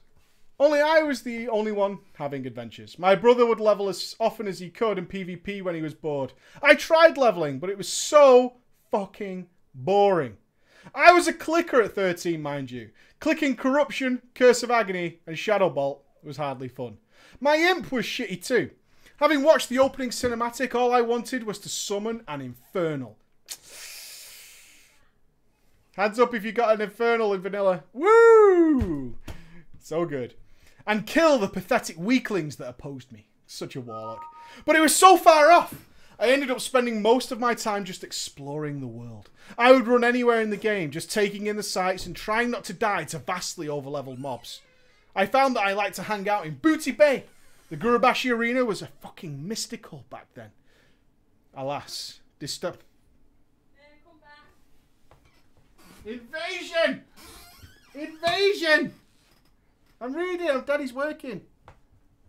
Only I was the only one having adventures. My brother would level as often as he could in PvP when he was bored. I tried leveling, but it was so fucking boring. I was a clicker at 13, mind you. Clicking Corruption, Curse of Agony, and Shadow Bolt was hardly fun. My imp was shitty too. Having watched the opening cinematic, all I wanted was to summon an Infernal. Hands up if you got an Infernal in vanilla. Woo! So good. And kill the pathetic weaklings that opposed me. Such a warlock. But it was so far off. I ended up spending most of my time just exploring the world. I would run anywhere in the game, just taking in the sights and trying not to die to vastly overleveled mobs. I found that I liked to hang out in Booty Bay. The Gurubashi Arena was a fucking mystical back then. Alas, Invasion! Invasion! I'm reading. Daddy's working.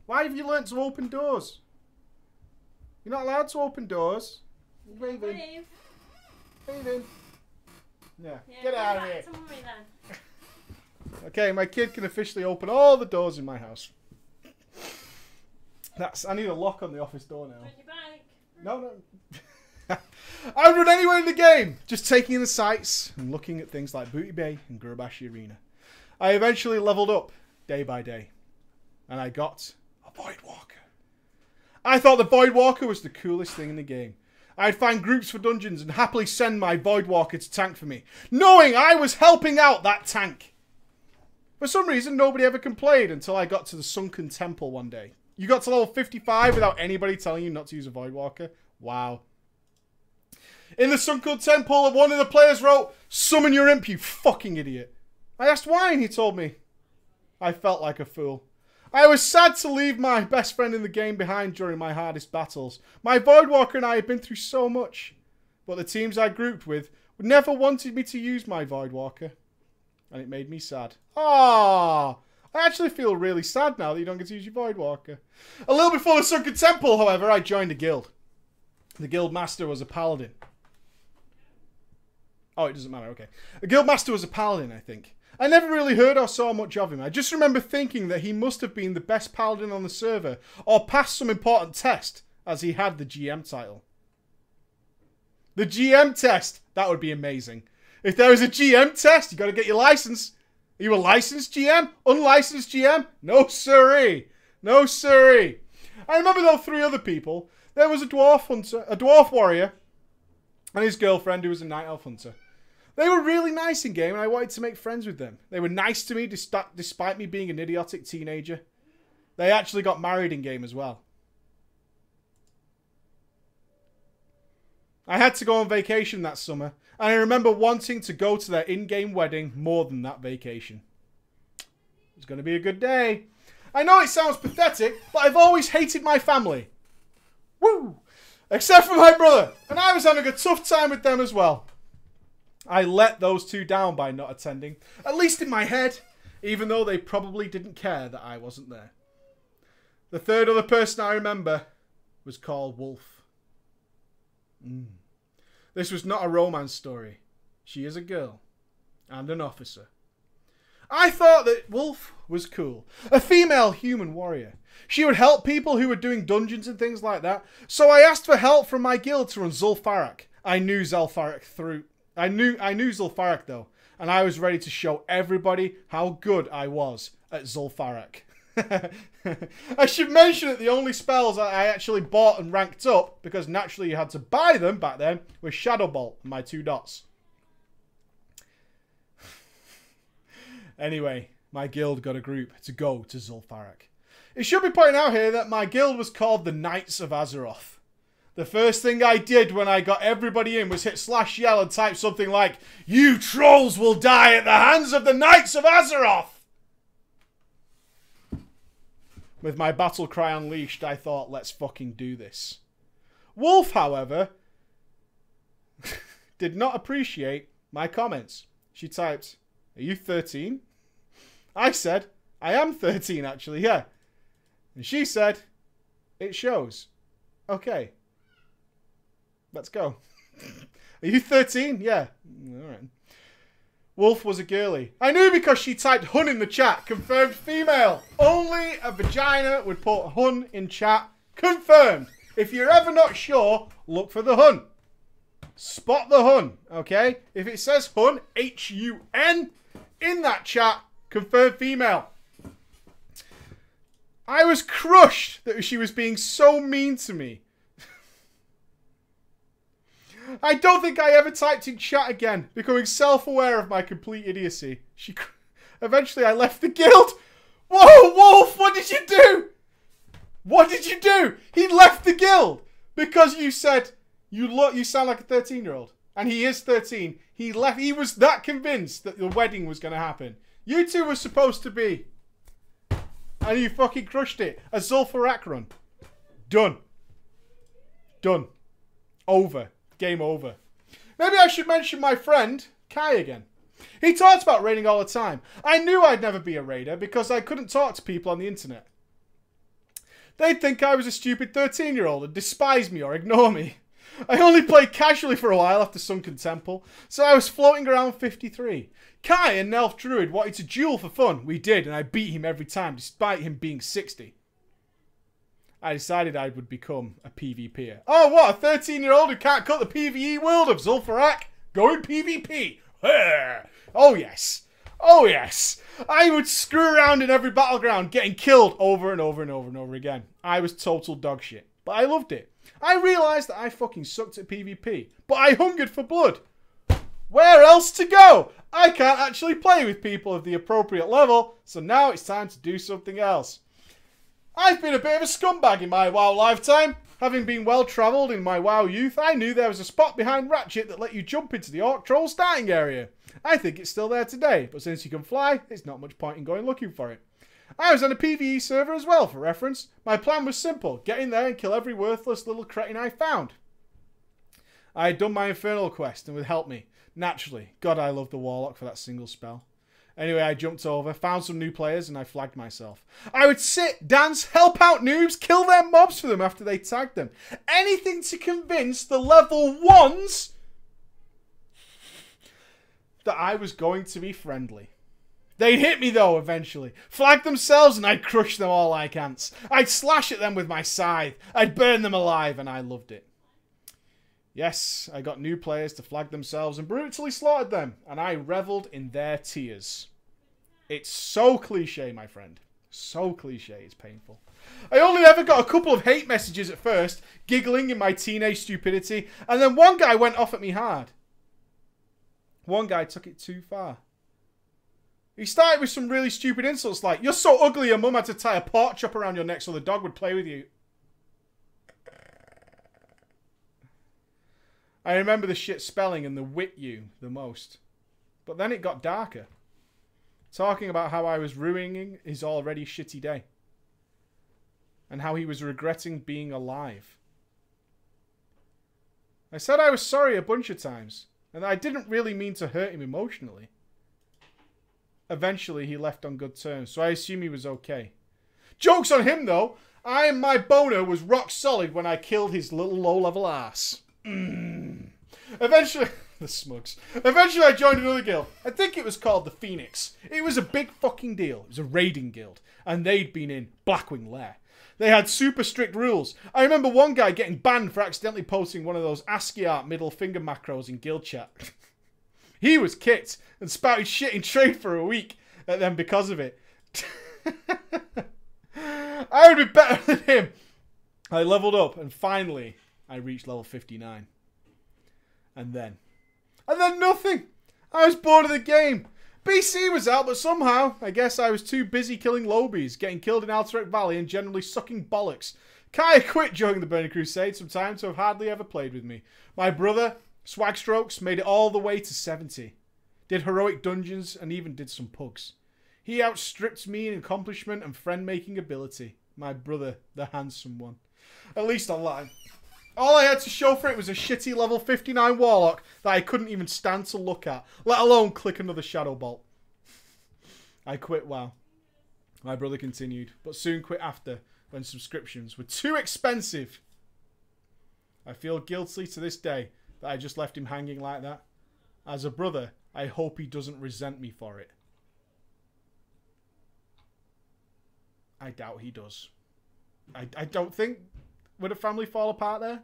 Why have you learnt to open doors? You're not allowed to open doors. Waving. Waving. Yeah. Get out of here. Okay, my kid can officially open all the doors in my house. I need a lock on the office door now. No. I would run anywhere in the game, just taking in the sights and looking at things like Booty Bay and Gurubashi Arena. I eventually leveled up day by day, and I got a Voidwalker. I thought the Voidwalker was the coolest thing in the game. I'd find groups for dungeons and happily send my Voidwalker to tank for me, knowing I was helping out that tank. For some reason, nobody ever complained until I got to the Sunken Temple one day. You got to level 55 without anybody telling you not to use a Voidwalker? Wow. In the Sunken Temple, one of the players wrote, "Summon your imp, you fucking idiot." I asked why, and he told me. I felt like a fool. I was sad to leave my best friend in the game behind during my hardest battles. My Voidwalker and I had been through so much. But the teams I grouped with never wanted me to use my Voidwalker. And it made me sad. Ah, I actually feel really sad now that you don't get to use your Voidwalker. A little before the Sunken Temple, however, I joined a guild. The guild master was a paladin. Oh, it doesn't matter, okay. The guild master was a paladin, I think. I never really heard or saw much of him. I just remember thinking that he must have been the best paladin on the server, or passed some important test, as he had the GM title. The GM test! That would be amazing. If there was a GM test, you got to get your license. Are you a licensed GM? Unlicensed GM? No siree. No siree. I remember though 3 other people. There was a dwarf hunter, a dwarf warrior, and his girlfriend who was a night elf hunter. They were really nice in game and I wanted to make friends with them. They were nice to me despite me being an idiotic teenager. They actually got married in game as well. I had to go on vacation that summer, and I remember wanting to go to their in-game wedding more than that vacation. It's going to be a good day. I know it sounds pathetic, but I've always hated my family. Woo! Except for my brother, and I was having a tough time with them as well. I let those 2 down by not attending, at least in my head, even though they probably didn't care that I wasn't there. The 3rd other person I remember was called Wolf. This was not a romance story. She is a girl and an officer. I thought that Wolf was cool. A female human warrior. She would help people who were doing dungeons and things like that. So I asked for help from my guild to run Zul'Farrak. I knew Zul'Farrak though, and I was ready to show everybody how good I was at Zul'Farrak. I should mention that the only spells I actually bought and ranked up, because naturally you had to buy them back then, were Shadow Bolt and my 2 dots. Anyway, my guild got a group to go to Zul'Farrak. It should be pointed out here that my guild was called the Knights of Azeroth. The first thing I did when I got everybody in was hit /yell and type something like, "You trolls will die at the hands of the Knights of Azeroth!" With my battle cry unleashed, I thought, let's fucking do this. Wolf, however, did not appreciate my comments. She typed, "Are you 13? I said, "I am 13 actually, yeah." And she said, "It shows." Okay. Let's go. Are you 13? Yeah. Alright. Wolf was a girly. I knew because she typed hun in the chat. Confirmed female. Only a vagina would put hun in chat. Confirmed. If you're ever not sure, look for the hun. Spot the hun, okay? If it says hun, H-U-N, in that chat, confirmed female. I was crushed that she was being so mean to me. I don't think I ever typed in chat again, becoming self-aware of my complete idiocy. Eventually I left the guild. Whoa, Wolf, what did you do? What did you do? He left the guild because you said you sound like a 13-year-old. And he is 13. He left. He was that convinced that the wedding was going to happen. You two were supposed to be. And you fucking crushed it. A Zul'Farrak run. Done. Done. Over. Game over. Maybe I should mention my friend, Kai, again. He talks about raiding all the time. I knew I'd never be a raider because I couldn't talk to people on the internet. They'd think I was a stupid 13-year-old and despise me or ignore me. I only played casually for a while after Sunken Temple, so I was floating around 53. Kai and Nelf Druid wanted to duel for fun. We did, and I beat him every time, despite him being 60. I decided I would become a PvPer. Oh, what? A 13-year-old who can't cut the PvE world of Zul'Farrak? Going PvP. Oh, yes. Oh, yes. I would screw around in every battleground, getting killed over and over and over and over again. I was total dog shit, but I loved it. I realised that I fucking sucked at PvP, but I hungered for blood. Where else to go? I can't actually play with people of the appropriate level, so now it's time to do something else. I've been a bit of a scumbag in my WoW lifetime. Having been well travelled in my WoW youth, I knew there was a spot behind Ratchet that let you jump into the Orc Troll starting area. I think it's still there today, but since you can fly, it's not much point in going looking for it. I was on a PvE server as well, for reference. My plan was simple, get in there and kill every worthless little cretin I found. I had done my Infernal quest and would help me. Naturally. God, I love the Warlock for that single spell. Anyway, I jumped over, found some new players, and I flagged myself. I would sit, dance, help out noobs, kill their mobs for them after they tagged them. Anything to convince the level 1s that I was going to be friendly. They'd hit me, though, eventually. Flag themselves, and I'd crush them all like ants. I'd slash at them with my scythe. I'd burn them alive, and I loved it. Yes, I got new players to flag themselves and brutally slaughtered them, and I revelled in their tears. It's so cliche, my friend. So cliche, it's painful. I only ever got a couple of hate messages at first, giggling in my teenage stupidity, and then one guy went off at me hard. One guy took it too far. He started with some really stupid insults like, "You're so ugly your mum had to tie a pork chop around your neck so the dog would play with you." I remember the shit spelling and the wit you the most. But then it got darker. Talking about how I was ruining his already shitty day. And how he was regretting being alive. I said I was sorry a bunch of times. And I didn't really mean to hurt him emotionally. Eventually he left on good terms, so I assume he was okay. Joke's on him though! My boner was rock solid when I killed his little low-level ass. Eventually, the smugs. Eventually I joined another guild. I think it was called the Phoenix. It was a big fucking deal. It was a raiding guild. And they'd been in Blackwing Lair. They had super strict rules. I remember one guy getting banned for accidentally posting one of those ASCII art middle finger macros in guild chat. He was kicked and spouted shit in trade for a week at them because of it. I would be better than him. I leveled up and finally I reached level 59. And then nothing. I was bored of the game. BC was out, but somehow, I guess I was too busy killing lobies, getting killed in Alterac Valley, and generally sucking bollocks. Kaya quit during the Burning Crusade sometimes, so have hardly ever played with me. My brother, Swagstrokes, made it all the way to 70. Did heroic dungeons, and even did some pugs. He outstripped me in accomplishment and friend-making ability. My brother, the handsome one. At least online. All I had to show for it was a shitty level 59 Warlock that I couldn't even stand to look at, let alone click another Shadow Bolt. I quit WoW. My brother continued, but soon quit after, when subscriptions were too expensive. I feel guilty to this day that I just left him hanging like that. As a brother, I hope he doesn't resent me for it. I doubt he does. I don't think... Would a family fall apart there?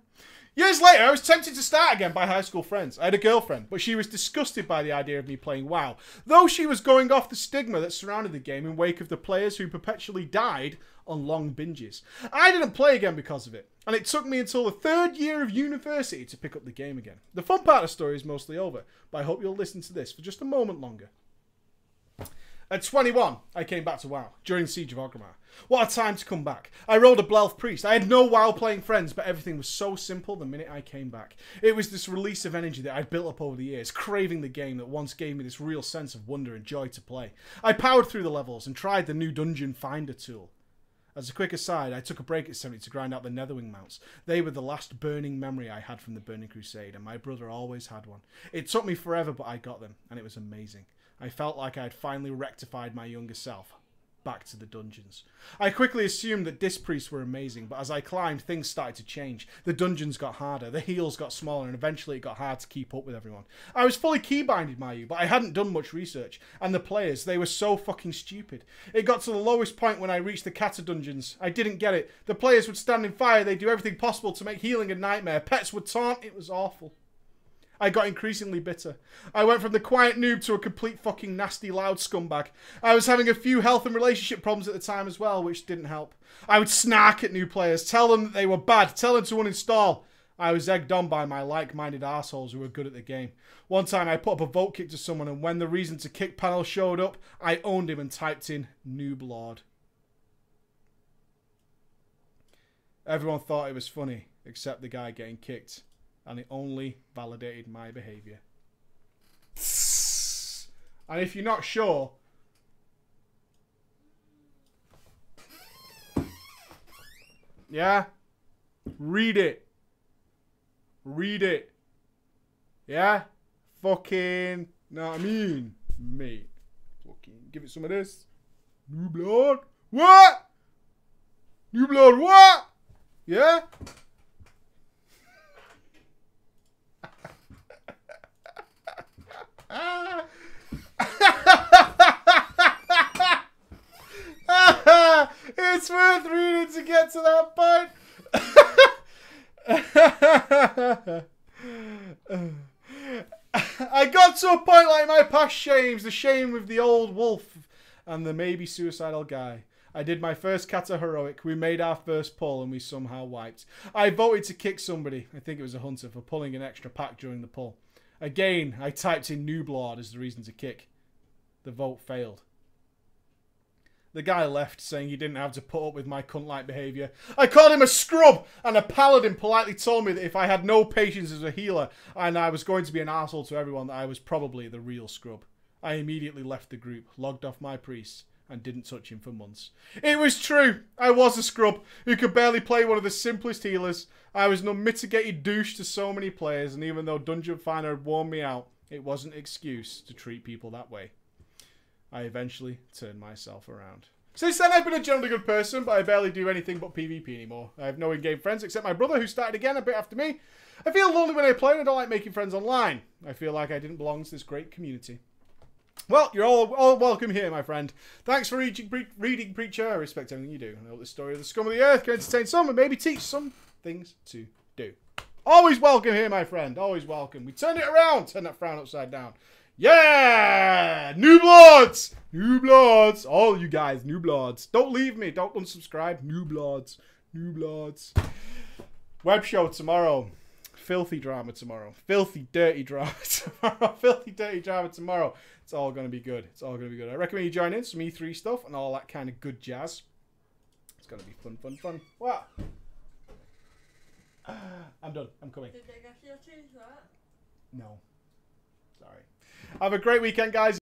Years later, I was tempted to start again by high school friends. I had a girlfriend, but she was disgusted by the idea of me playing WoW, though she was going off the stigma that surrounded the game in wake of the players who perpetually died on long binges. I didn't play again because of it, and it took me until the 3rd year of university to pick up the game again. The fun part of the story is mostly over, but I hope you'll listen to this for just a moment longer. At 21, I came back to WoW during Siege of Orgrimmar. What a time to come back. I rolled a Blelf Priest. I had no WoW playing friends, but everything was so simple the minute I came back. It was this release of energy that I'd built up over the years, craving the game that once gave me this real sense of wonder and joy to play. I powered through the levels and tried the new Dungeon Finder tool. As a quick aside, I took a break at 70 to grind out the Netherwing mounts. They were the last burning memory I had from the Burning Crusade, and my brother always had one. It took me forever, but I got them, and it was amazing. I felt like I had finally rectified my younger self. Back to the dungeons. I quickly assumed that disc priests were amazing, but as I climbed, things started to change. The dungeons got harder, the heals got smaller, and eventually it got hard to keep up with everyone. I was fully keybinded, mind you, but I hadn't done much research. And the players, they were so fucking stupid. It got to the lowest point when I reached the Kata dungeons. I didn't get it. The players would stand in fire, they'd do everything possible to make healing a nightmare. Pets would taunt, it was awful. I got increasingly bitter. I went from the quiet noob to a complete fucking nasty loud scumbag. I was having a few health and relationship problems at the time as well, which didn't help. I would snark at new players, tell them that they were bad, tell them to uninstall. I was egged on by my like-minded assholes who were good at the game. One time I put up a vote kick to someone, and when the reason to kick panel showed up, I owned him and typed in Noob Lord. Everyone thought it was funny, except the guy getting kicked. And it only validated my behaviour. And if you're not sure... Yeah? Read it. Read it. Yeah? Fucking... Know what I mean? Mate. Fucking give it some of this. New blood. What? New blood what? Yeah? It's worth reading to get to that point. I got to a point like my past shames, the shame with the old wolf and the maybe suicidal guy. I did my first Kata heroic, we made our first pull and we somehow wiped. I voted to kick somebody, I think it was a hunter, for pulling an extra pack during the pull. Again, I typed in Noob Lord as the reason to kick. The vote failed. The guy left, saying he didn't have to put up with my cunt-like behaviour. I called him a scrub, and a paladin politely told me that if I had no patience as a healer, and I was going to be an arsehole to everyone, that I was probably the real scrub. I immediately left the group, logged off my priest, and didn't touch him for months. It was true. I was a scrub who could barely play one of the simplest healers. I was an unmitigated douche to so many players, and even though Dungeon Finder had warned me out, it wasn't an excuse to treat people that way. I eventually turned myself around. Since then, I've been a generally good person, but I barely do anything but PvP anymore. I have no in-game friends except my brother, who started again a bit after me. I feel lonely when I play, and I don't like making friends online. I feel like I didn't belong to this great community. Well, you're all welcome here, my friend. Thanks for reading Preacher. I respect everything you do. I hope the story of the scum of the earth can entertain some and maybe teach some things to do. Always welcome here, my friend. Always welcome. We turned it around. Turn that frown upside down. Yeah! New Bloods! New Bloods! All you guys, New Bloods. Don't leave me. Don't unsubscribe. New Bloods. New Bloods. Web show tomorrow. Filthy drama tomorrow. Filthy, dirty drama tomorrow. Filthy, dirty drama tomorrow. It's all going to be good. It's all going to be good. I recommend you join in. Some E3 stuff and all that kind of good jazz. It's going to be fun, fun, fun. What? I'm done. I'm coming. Did they get your tooth, right? No. Sorry. Have a great weekend, guys.